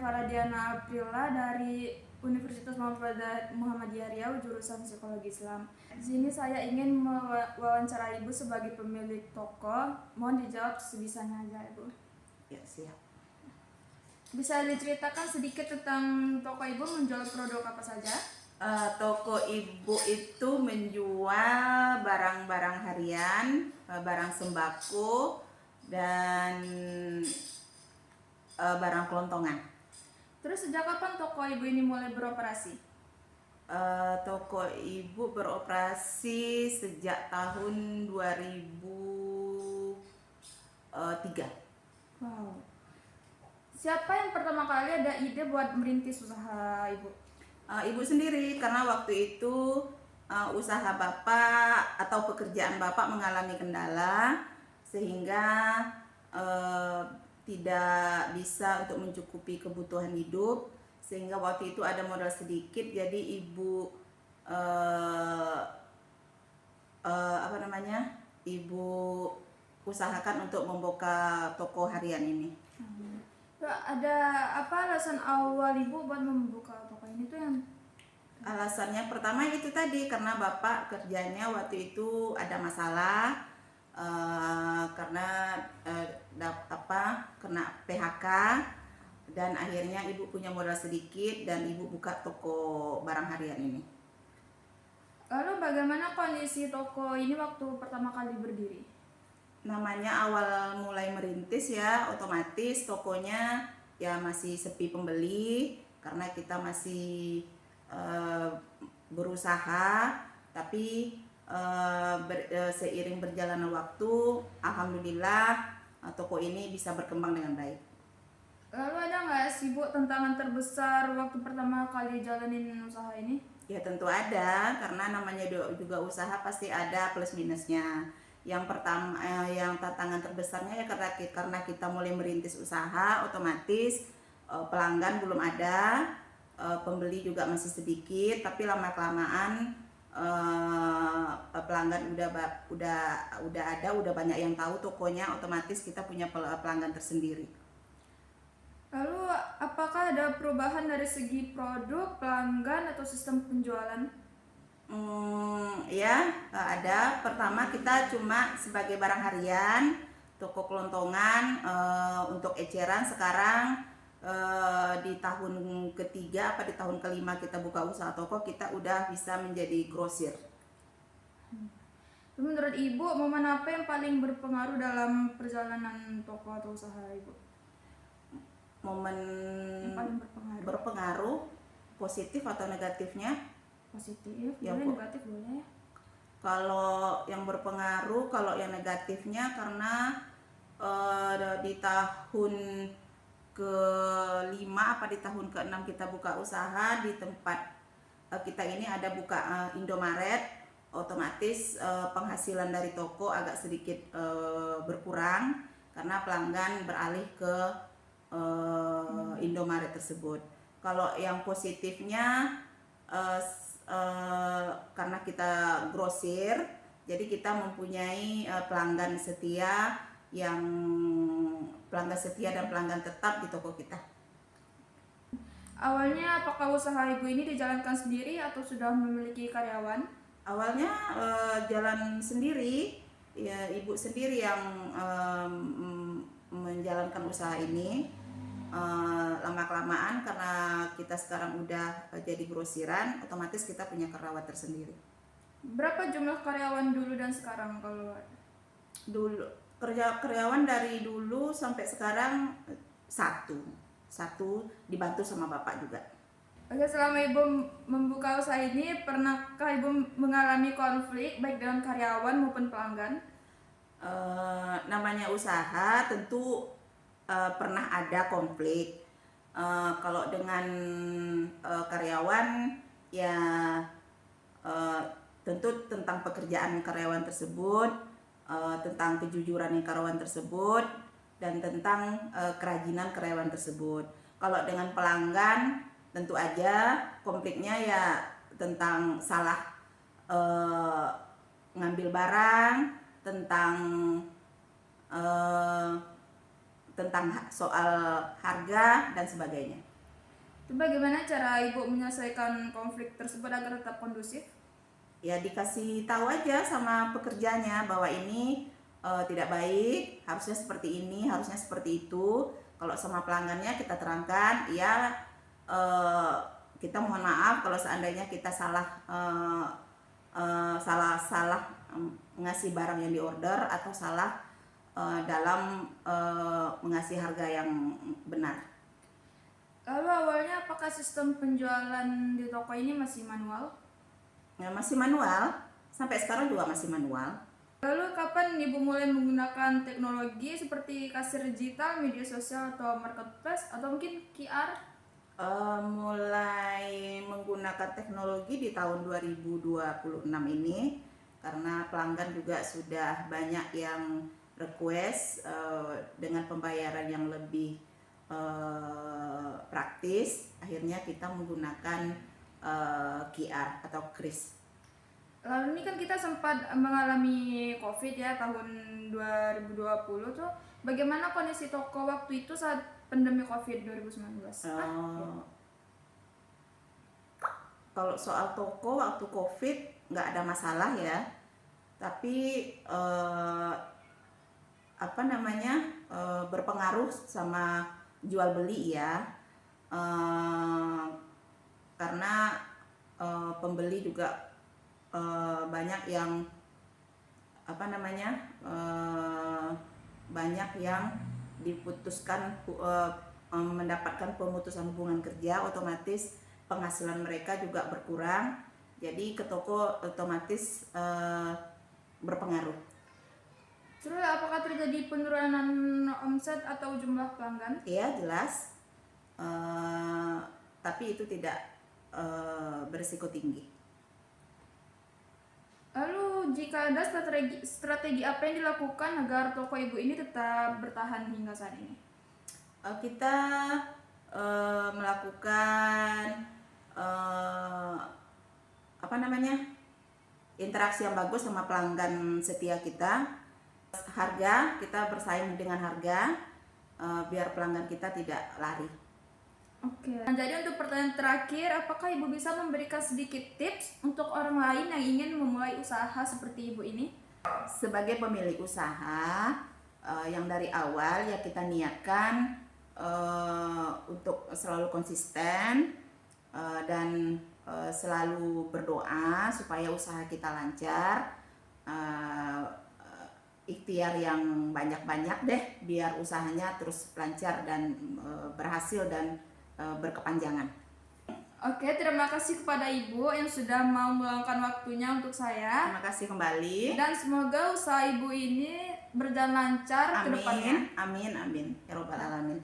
Faradiana Aprila dari Universitas Muhammadiyah Riau, jurusan Psikologi Islam. Di sini saya ingin mewawancarai Ibu sebagai pemilik toko. Mohon dijawab sebisanya aja, Ibu. Ya, siap. Bisa diceritakan sedikit tentang toko Ibu menjual produk apa saja? Toko Ibu itu menjual barang-barang harian, barang sembako, dan barang kelontongan. Terus sejak kapan toko Ibu ini mulai beroperasi? Toko Ibu beroperasi sejak tahun 2003. Wow. Siapa yang pertama kali ada ide buat merintis usaha Ibu? Ibu sendiri, karena waktu itu usaha Bapak atau pekerjaan Bapak mengalami kendala sehingga tidak bisa untuk mencukupi kebutuhan hidup, sehingga waktu itu ada modal sedikit, jadi Ibu Ibu usahakan untuk membuka toko harian ini. Ada apa alasan awal Ibu buat membuka toko ini tuh yang? Alasannya pertama itu tadi, karena Bapak kerjanya waktu itu ada masalah karena kena PHK, dan akhirnya Ibu punya modal sedikit dan Ibu buka toko barang harian ini. Lalu bagaimana kondisi toko ini waktu pertama kali berdiri? Namanya awal mulai merintis ya, otomatis tokonya ya masih sepi pembeli karena kita masih berusaha, tapi seiring berjalannya waktu, alhamdulillah toko ini bisa berkembang dengan baik. Lalu ada nggak sih Bu tantangan terbesar waktu pertama kali jalanin usaha ini? Ya tentu ada, karena namanya juga usaha pasti ada plus minusnya. Yang pertama, yang tantangan terbesarnya ya karena kita mulai merintis usaha, otomatis pelanggan belum ada, pembeli juga masih sedikit, tapi lama kelamaan pelanggan udah banyak yang tahu tokonya, otomatis kita punya pelanggan tersendiri. Lalu apakah ada perubahan dari segi produk, pelanggan, atau sistem penjualan? Ya, ada. Pertama kita cuma sebagai barang harian, toko kelontongan, untuk eceran. Sekarang di tahun ketiga di tahun kelima kita buka usaha toko, kita udah bisa menjadi grosir. Menurut Ibu, momen apa yang paling berpengaruh dalam perjalanan toko atau usaha Ibu? Momen yang paling berpengaruh positif atau negatifnya? Positif, ya, boleh negatif boleh. Kalau yang berpengaruh, kalau yang negatifnya karena di tahun ke-5 di tahun ke-6 kita buka usaha, di tempat kita ini ada buka Indomaret, otomatis penghasilan dari toko agak sedikit berkurang karena pelanggan beralih ke Indomaret tersebut. Kalau yang positifnya karena kita grosir, jadi kita mempunyai pelanggan setia dan pelanggan tetap di toko kita. Awalnya apakah usaha Ibu ini dijalankan sendiri atau sudah memiliki karyawan? Awalnya jalan sendiri, ya, Ibu sendiri yang menjalankan usaha ini. Lama-kelamaan karena kita sekarang udah jadi grosiran, otomatis kita punya karyawan tersendiri. Berapa jumlah karyawan dulu dan sekarang kalau? Dulu karyawan dari dulu sampai sekarang satu dibantu sama Bapak juga. Oke, selama Ibu membuka usaha ini, pernahkah Ibu mengalami konflik baik dengan karyawan maupun pelanggan? Namanya usaha tentu pernah ada konflik. Kalau dengan karyawan ya tentu tentang pekerjaan karyawan tersebut, tentang kejujuran karyawan tersebut, dan tentang kerajinan karyawan tersebut. Kalau dengan pelanggan tentu aja konfliknya ya tentang salah ngambil barang, tentang soal harga dan sebagainya. Itu bagaimana cara Ibu menyelesaikan konflik tersebut agar tetap kondusif? Ya dikasih tahu aja sama pekerjanya bahwa ini tidak baik, harusnya seperti ini, harusnya seperti itu. Kalau sama pelanggannya kita terangkan, ya kita mohon maaf kalau seandainya kita salah ngasih barang yang diorder atau salah dalam mengasih harga yang benar. Lalu awalnya apakah sistem penjualan di toko ini masih manual? Ya, masih manual, sampai sekarang juga masih manual. Lalu kapan Ibu mulai menggunakan teknologi seperti kasir digital, media sosial, atau marketplace, atau mungkin QR? Mulai menggunakan teknologi di tahun 2026 ini, karena pelanggan juga sudah banyak yang request dengan pembayaran yang lebih praktis. Akhirnya kita menggunakan QR atau kris. Lalu ini kan kita sempat mengalami COVID ya tahun 2020 tuh. Bagaimana kondisi toko waktu itu saat pandemi COVID 2019? Kalau soal toko waktu COVID nggak ada masalah ya, tapi berpengaruh sama jual beli ya, karena pembeli juga banyak yang banyak yang diputuskan mendapatkan pemutusan hubungan kerja, otomatis penghasilan mereka juga berkurang, jadi ke toko otomatis berpengaruh. Terus apakah terjadi penurunan omset atau jumlah pelanggan? Iya jelas, tapi itu tidak berisiko tinggi. Lalu jika ada strategi apa yang dilakukan agar toko Ibu ini tetap bertahan hingga saat ini? Kita melakukan interaksi yang bagus sama pelanggan setia kita. Harga, kita bersaing dengan harga biar pelanggan kita tidak lari. Oke. Nah, jadi untuk pertanyaan terakhir, apakah Ibu bisa memberikan sedikit tips untuk orang lain yang ingin memulai usaha seperti Ibu ini? Sebagai pemilik usaha yang dari awal ya kita niatkan untuk selalu konsisten dan selalu berdoa supaya usaha kita lancar, ikhtiar yang banyak-banyak deh biar usahanya terus lancar dan berhasil dan berkepanjangan. Oke, terima kasih kepada Ibu yang sudah mau meluangkan waktunya untuk saya. Terima kasih kembali. Dan semoga usaha Ibu ini berjalan lancar ke depannya. Amin, amin, amin. Ya Rabbal Alamin.